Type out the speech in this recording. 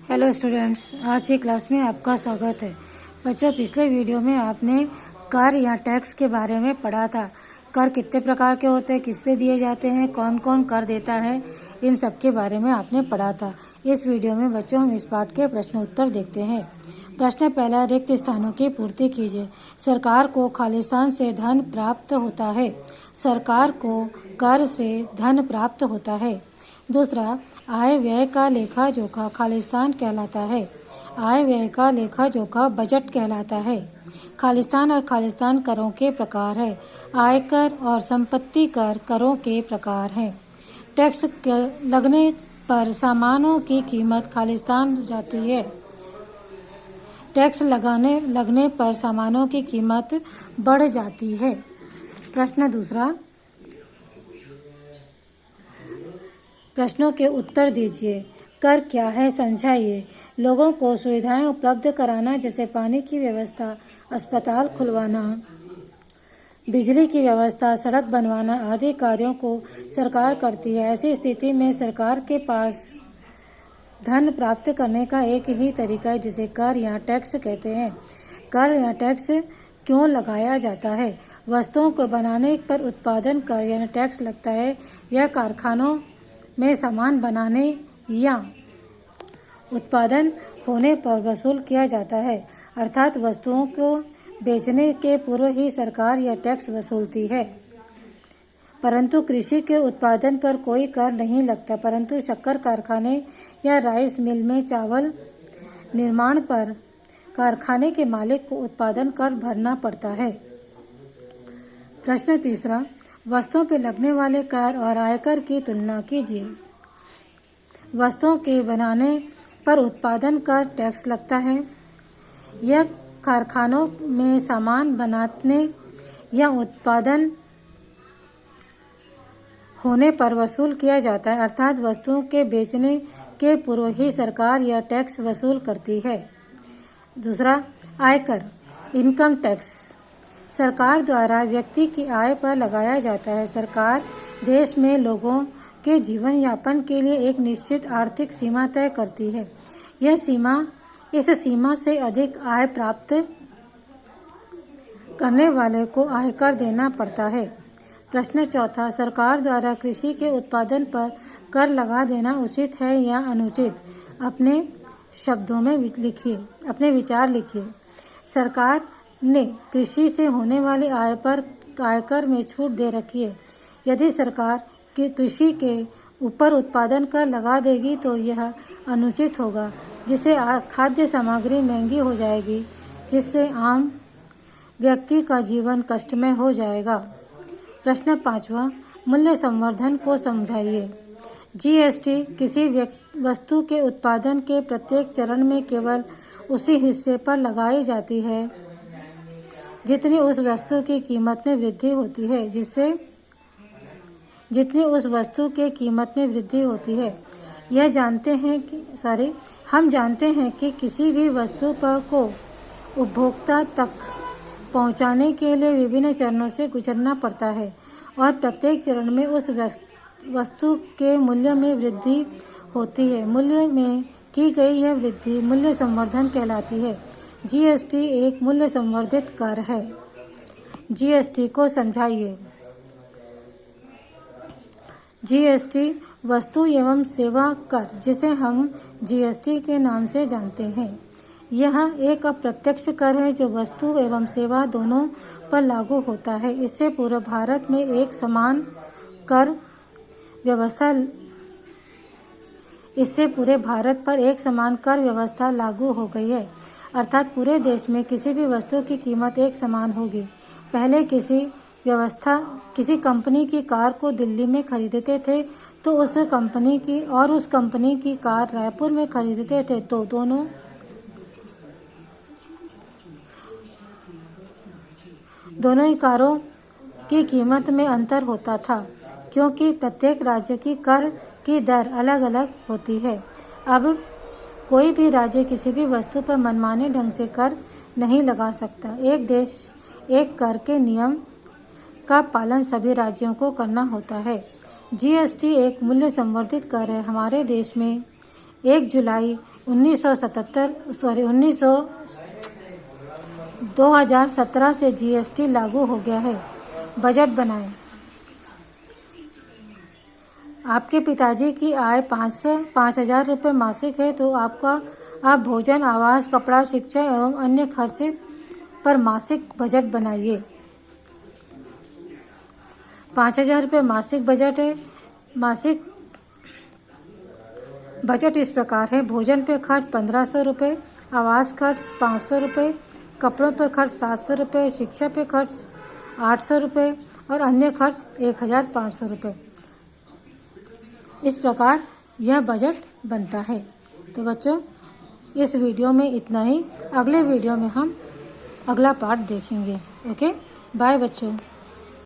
Hello students, आज की class में आपका स्वागत है। बच्चों, पिछले वीडियो में आपने कर या टैक्स के बारे में पढ़ा था। कर कितने प्रकार के होते हैं, किससे दिए जाते हैं, कौन कौन कर देता है, इन सब के बारे में आपने पढ़ा था। इस वीडियो में बच्चों हम इस पाठ के प्रश्न उत्तर देखते हैं। प्रश्न पहला, रिक्त स्थानों की पूर्ति कीजिए। सरकार को खालिस्तान से धन प्राप्त होता है। सरकार को कर से धन प्राप्त होता है। दूसरा, आय व्यय का लेखा जोखा खालिस्तान कहलाता है। आय व्यय का लेखा जोखा बजट कहलाता है। खालिस्तान और खालिस्तान करों के प्रकार है। आयकर और संपत्ति कर करों के प्रकार हैं। टैक्स लगने पर सामानों की कीमत खालिस्तान हो जाती है। टैक्स लगने पर सामानों की कीमत बढ़ जाती है। प्रश्न दूसरा, प्रश्नों के उत्तर दीजिए। कर क्या है, समझाइए। लोगों को सुविधाएं उपलब्ध कराना, जैसे पानी की व्यवस्था, अस्पताल खुलवाना, बिजली की व्यवस्था, सड़क बनवाना आदि कार्यों को सरकार करती है। ऐसी स्थिति में सरकार के पास धन प्राप्त करने का एक ही तरीका है, जिसे कर या टैक्स कहते हैं। कर या टैक्स क्यों लगाया जाता है? वस्तुओं को बनाने पर उत्पादन कर या टैक्स लगता है। यह कारखानों में सामान बनाने या उत्पादन होने पर वसूल किया जाता है, अर्थात वस्तुओं को बेचने के पूर्व ही सरकार यह टैक्स वसूलती है। परंतु कृषि के उत्पादन पर कोई कर नहीं लगता, परंतु शक्कर कारखाने या राइस मिल में चावल निर्माण पर कारखाने के मालिक को उत्पादन कर भरना पड़ता है। प्रश्न तीसरा, वस्तुओं पर लगने वाले कर और आयकर की तुलना कीजिए। वस्तुओं के बनाने पर उत्पादन कर टैक्स लगता है। यह कारखानों में सामान बनाने या उत्पादन होने पर वसूल किया जाता है, अर्थात वस्तुओं के बेचने के पूर्व ही सरकार यह टैक्स वसूल करती है। दूसरा, आयकर, इनकम टैक्स सरकार द्वारा व्यक्ति की आय पर लगाया जाता है। सरकार देश में लोगों के जीवन यापन के लिए एक निश्चित आर्थिक सीमा तय करती है। इस सीमा से अधिक आय प्राप्त करने वाले को आयकर देना पड़ता है। प्रश्न चौथा, सरकार द्वारा कृषि के उत्पादन पर कर लगा देना उचित है या अनुचित? अपने शब्दों में लिखिए, अपने विचार लिखिए। सरकार ने कृषि से होने वाली आय पर आयकर में छूट दे रखी है। यदि सरकार कृषि के ऊपर उत्पादन कर लगा देगी तो यह अनुचित होगा, जिससे खाद्य सामग्री महंगी हो जाएगी, जिससे आम व्यक्ति का जीवन कष्टमय हो जाएगा। प्रश्न पांचवा, मूल्य संवर्धन को समझाइए। जीएसटी किसी वस्तु के उत्पादन के प्रत्येक चरण में केवल उसी हिस्से पर लगाई जाती है जितनी उस वस्तु की कीमत में वृद्धि होती है, जितनी उस वस्तु के कीमत में वृद्धि होती है। हम जानते हैं कि किसी भी वस्तु को उपभोक्ता तक पहुंचाने के लिए विभिन्न चरणों से गुजरना पड़ता है और प्रत्येक चरण में उस वस्तु के मूल्य में वृद्धि होती है। मूल्य में की गई यह वृद्धि मूल्य संवर्धन कहलाती है। जीएसटी एक मूल्य संवर्धित कर है। जीएसटी को समझाइए। जीएसटी वस्तु एवं सेवा कर, जिसे हम जीएसटी के नाम से जानते हैं, यह एक अप्रत्यक्ष कर है जो वस्तु एवं सेवा दोनों पर लागू होता है। इससे पूरे भारत में एक समान कर व्यवस्था लागू हो गई है, अर्थात पूरे देश में किसी भी वस्तु की कीमत एक समान होगी। पहले किसी कंपनी की कार को दिल्ली में खरीदते थे तो उस कंपनी की कार रायपुर में खरीदते थे तो दोनों ही कारों की कीमत में अंतर होता था, क्योंकि प्रत्येक राज्य की कर की दर अलग अलग होती है। अब कोई भी राज्य किसी भी वस्तु पर मनमाने ढंग से कर नहीं लगा सकता। एक देश एक कर के नियम का पालन सभी राज्यों को करना होता है। जीएसटी एक मूल्य संवर्धित कर है। हमारे देश में 1 जुलाई 2017 से जीएसटी लागू हो गया है। बजट बनाएं। आपके पिताजी की आय 5,000 रुपये मासिक है तो आप भोजन, आवास, कपड़ा, शिक्षा एवं अन्य खर्च पर मासिक बजट बनाइए। 5,000 रुपये मासिक बजट है। मासिक बजट इस प्रकार है: भोजन पे खर्च 1,500 रुपये, आवास खर्च 500 रुपये, कपड़ों पे खर्च 700 रुपये, शिक्षा पे खर्च 800 रुपये और अन्य खर्च 1,500 रुपये। इस प्रकार यह बजट बनता है। तो बच्चों, इस वीडियो में इतना ही। अगले वीडियो में हम अगला पार्ट देखेंगे। ओके, बाय बच्चों।